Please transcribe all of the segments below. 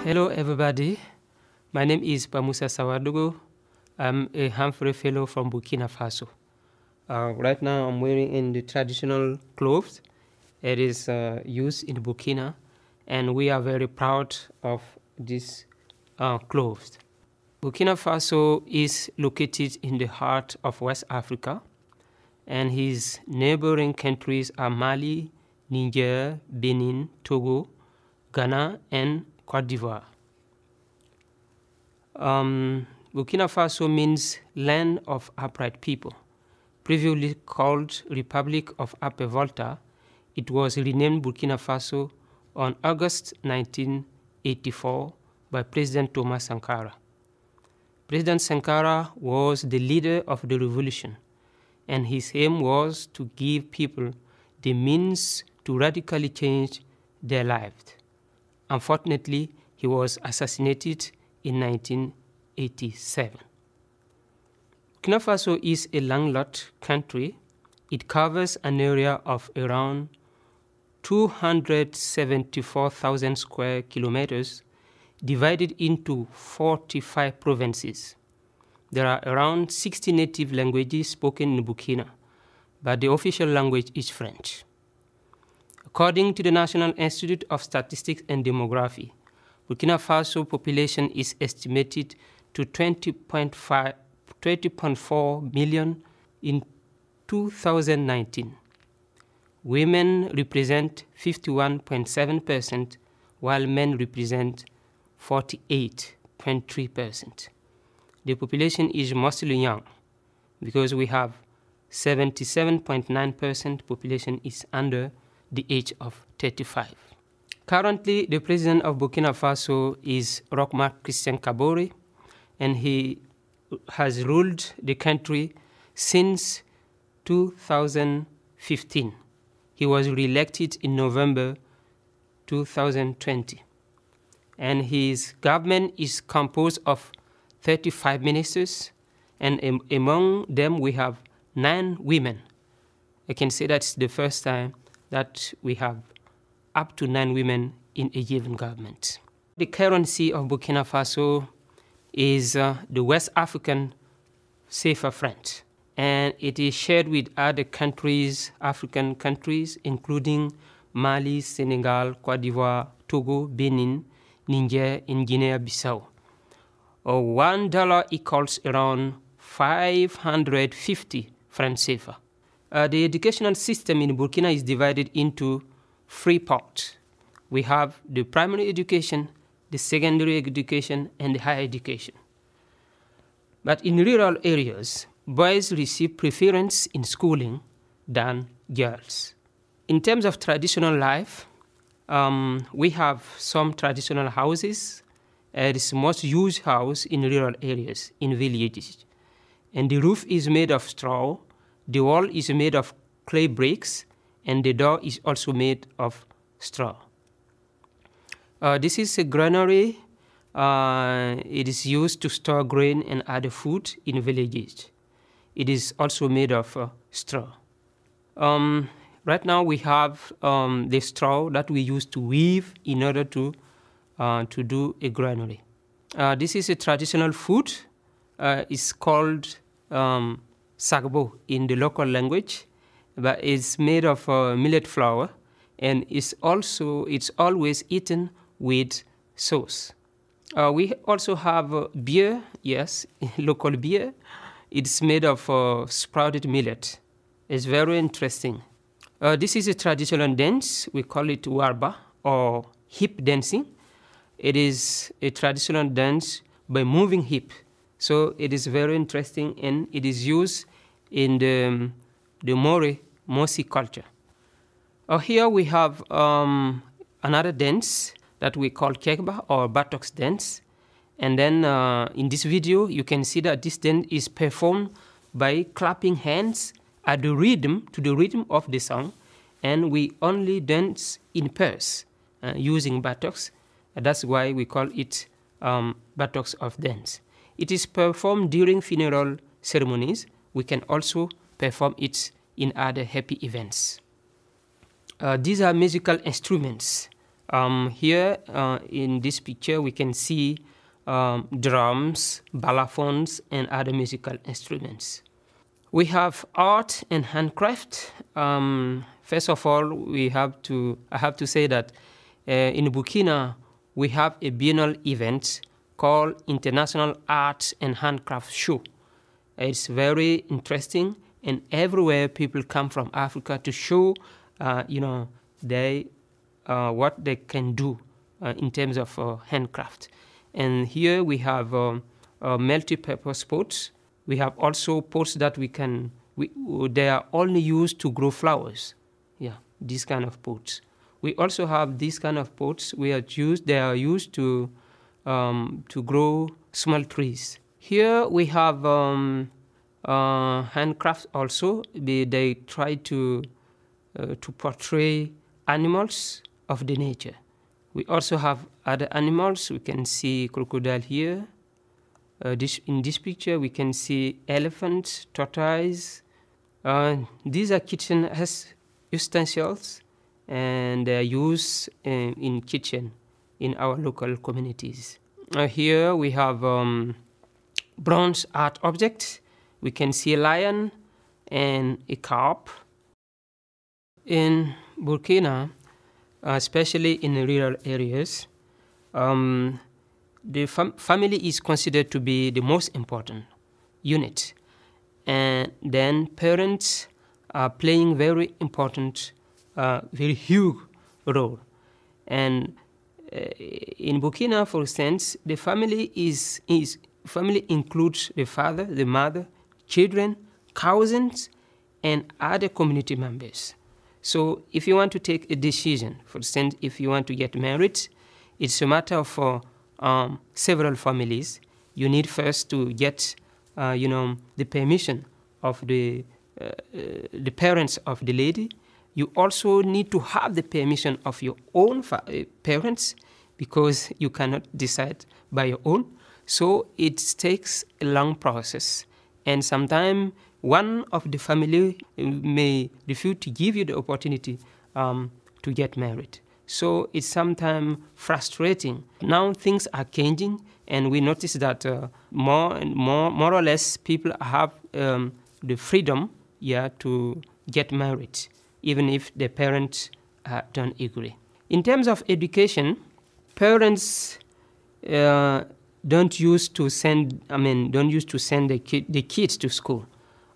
Hello everybody, my name is Pamusa Sawadogo. I'm a Humphrey Fellow from Burkina Faso. Right now I'm wearing in the traditional clothes. It is used in Burkina, and we are very proud of these clothes. Burkina Faso is located in the heart of West Africa, and his neighboring countries are Mali, Niger, Benin, Togo, Ghana, and Cote d'Ivoire. Burkina Faso means land of upright people. Previously called Republic of Upper Volta, it was renamed Burkina Faso on August 1984 by President Thomas Sankara. President Sankara was the leader of the revolution, and his aim was to give people the means to radically change their lives. Unfortunately, he was assassinated in 1987. Burkina Faso is a landlocked country. It covers an area of around 274,000 square kilometers, divided into 45 provinces. There are around 60 native languages spoken in Burkina, but the official language is French. According to the National Institute of Statistics and Demography, Burkina Faso population is estimated to 20.4 million in 2019. Women represent 51.7%, while men represent 48.3%. The population is mostly young because we have 77.9% population is under the age of 35. Currently, the president of Burkina Faso is Roch-Marc Christian Kabore, and he has ruled the country since 2015. He was re-elected in November 2020. And his government is composed of 35 ministers, and among them we have 9 women. I can say that's the first time that we have up to 9 women in a given government. The currency of Burkina Faso is the West African CFA franc, and it is shared with other countries, African countries, including Mali, Senegal, Cote d'Ivoire, Togo, Benin, Niger, and Guinea-Bissau. $1 equals around 550 francs CFA. The educational system in Burkina is divided into 3 parts. We have the primary education, the secondary education, and the higher education. But in rural areas, boys receive preference in schooling than girls. In terms of traditional life, we have some traditional houses. It is the most used house in rural areas, in villages. And the roof is made of straw, the wall is made of clay bricks, and the door is also made of straw. This is a granary. It is used to store grain and other food in villages. It is also made of straw. Right now we have the straw that we use to weave in order to do a granary. This is a traditional food. It's called sagbo in the local language, but it's made of millet flour, and it's always eaten with sauce. We also have beer, yes, local beer. It's made of sprouted millet. It's very interesting. This is a traditional dance. We call it warba, or hip dancing. It is a traditional dance by moving hip. So it is very interesting, and it is used in the Mosi culture. Here we have another dance that we call kekba, or buttocks dance. And then in this video, you can see that this dance is performed by clapping hands at the rhythm, to the rhythm of the song. And we only dance in pairs using buttocks. That's why we call it buttocks of dance. It is performed during funeral ceremonies. We can also perform it in other happy events. These are musical instruments. Here in this picture, we can see drums, balafons, and other musical instruments. We have art and handcraft. First of all, I have to say that in Burkina, we have a biennial event called International Art and Handcraft Show. It's very interesting, and everywhere people come from Africa to show, what they can do in terms of handcraft. And here we have multi-purpose pots. We have also pots that they are only used to grow flowers. Yeah, these kind of pots. We also have these kind of pots. They are used to grow small trees. Here we have handcrafts also. They try to portray animals of the nature. We also have other animals. We can see crocodile here. In this picture, we can see elephants, tortoise. These are kitchen utensils, and they are used in kitchen in our local communities. Here we have bronze art objects. We can see a lion and a carp. In Burkina, especially in the rural areas, the family is considered to be the most important unit. And then parents are playing very important, very huge role. And in Burkina, for instance, the family family includes the father, the mother, children, cousins, and other community members. So if you want to take a decision, for instance, if you want to get married, it's a matter of several families. You need first to get, the permission of the parents of the lady. You also need to have the permission of your own parents, because you cannot decide by your own. So it takes a long process, and sometimes one of the family may refuse to give you the opportunity to get married. So it's sometimes frustrating. Now things are changing, and we notice that more or less people have the freedom, to get married, even if the parents don't agree. In terms of education, parents don't used to send the kids to school.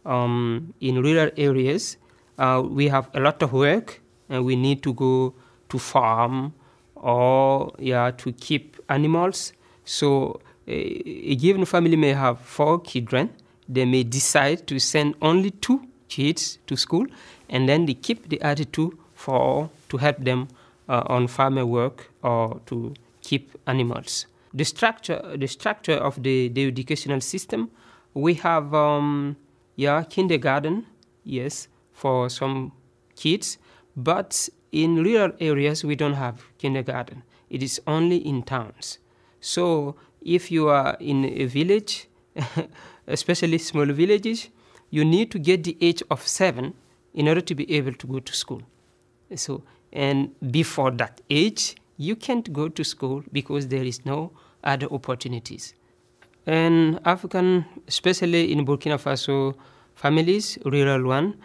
In rural areas, we have a lot of work, and we need to go to farm or to keep animals. So a given family may have 4 children. They may decide to send only 2 kids to school, and then they keep the other 2 to help them on farmer work or to keep animals. The structure of the educational system, we have kindergarten, yes, for some kids, but in rural areas we don't have kindergarten. It is only in towns. So if you are in a village, especially small villages, you need to get the age of 7 in order to be able to go to school. So, and before that age, you can't go to school because there is no other opportunities. And African, especially in Burkina Faso families, rural one,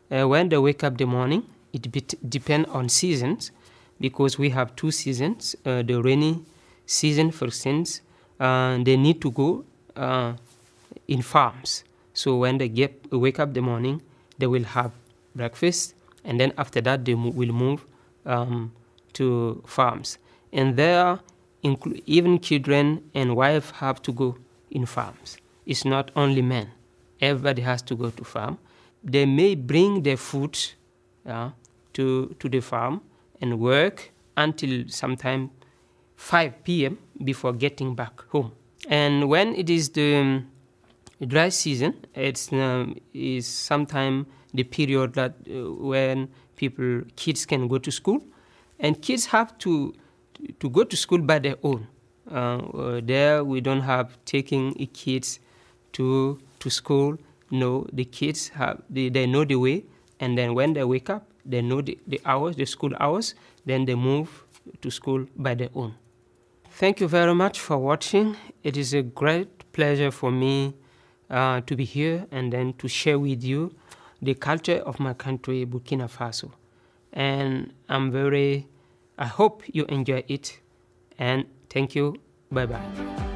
when they wake up the morning, it depends on seasons, because we have 2 seasons. The rainy season, for instance, they need to go in farms. So when they wake up the morning, they will have breakfast, and then after that they will move to farms. And there, even children and wives have to go in farms. It's not only men. Everybody has to go to farm. They may bring their food to the farm and work until sometime 5 p.m. before getting back home. And when it is the dry season, it's is sometime the period that when kids can go to school, and kids have to go to school by their own. There we don't have taking kids to school. No, the kids they know the way, and then when they wake up, they know the hours, the school hours. Then they move to school by their own. Thank you very much for watching. It is a great pleasure for me to be here and then to share with you the culture of my country, Burkina Faso. And I hope you enjoy it. And thank you. Bye-bye.